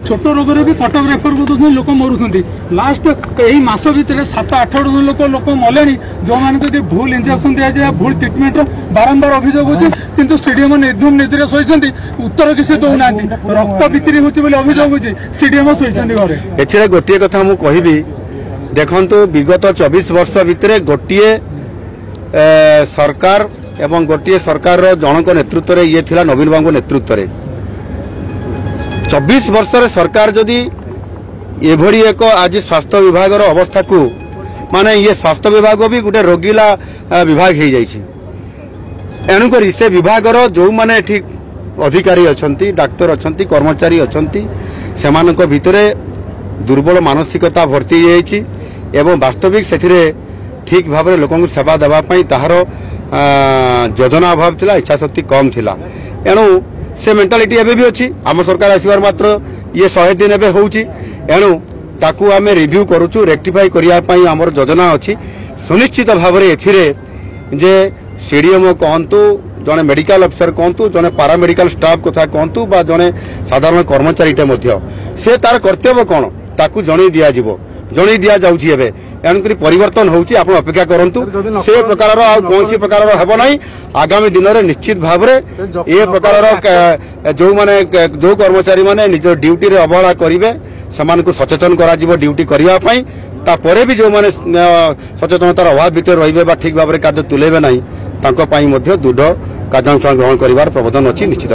छोट रोग भी कटक रेफर कर लोक मरुंट लास्ट यही मस भितर 7-8 लोक मले जो मैंने भूल इंजेक्शन दि जाए भूल ट्रिटमेंट बारंबार अभियोग होती किंतु सीडीएम निर्धूम नीति शोचती उत्तर किसी दौना रक्त बिक्री होगी अभियोग होगी सीडीएम शोचती घरे। ए गोटे कथा मुझे कहबी देखु विगत 24 वर्ष भितर गोटे सरकार एवं गोटे सरकार जनक नेतृत्व ये थिला नवीन बाबू नेतृत्व 24 वर्ष सरकार जदि एभली एक आज स्वास्थ्य विभाग अवस्था को माने ये स्वास्थ्य विभाग भी गोटे रोगिला विभाग हो जाइए एणुक से विभाग जो माने ठीक अधिकारी अच्छा डाक्तर अच्छा कर्मचारी अच्छा से भितर दुर्बल मानसिकता भर्ती एवं वास्तविक से ठीक भाव में लोक सेवा देवाई ताहार योजना अभाव थिला इच्छा शक्ति कम थिला एणु से मेंटालिटी एबे भी अच्छी आम सरकार आसबार मात्र ये 100 दिन एबे होउची एणु ताकू आमे रिव्यू करूचु रेक्टिफाई करिया पई हमर योजना अच्छी सुनिश्चित भाव में एथिरे जे सीडीएम कहतु जने मेडिकल अफिसर कहतु जने पारामेडिकल स्टाफ कथा कहतु बा जने साधारण कर्मचारीटे मध्य से तार कर्तव्य कौन ताकू जणै दिया जिवो जणै दिया जाउची एबे एणुक परिवर्तन होउची आपण अपेक्षा करंतु से प्रकार कौन प्रकार हेबो नहीं आगामी दिन में निश्चित भाव में ये प्रकार जो माने जो कर्मचारी माने निज ड्यूटी रे अवहेला करिवे समान को सचेतन करा जिवो ड्यूटी करिया पई तापरे भी जो माने सचेतनतार अभाव भितर रहिबे बा ठीक भाव में कार्य तुलेबे नहीं तांको पई मध्य दृढ़ कार्यानुष्ठान ग्रहण करिवार प्रबोधन अछि निश्चित।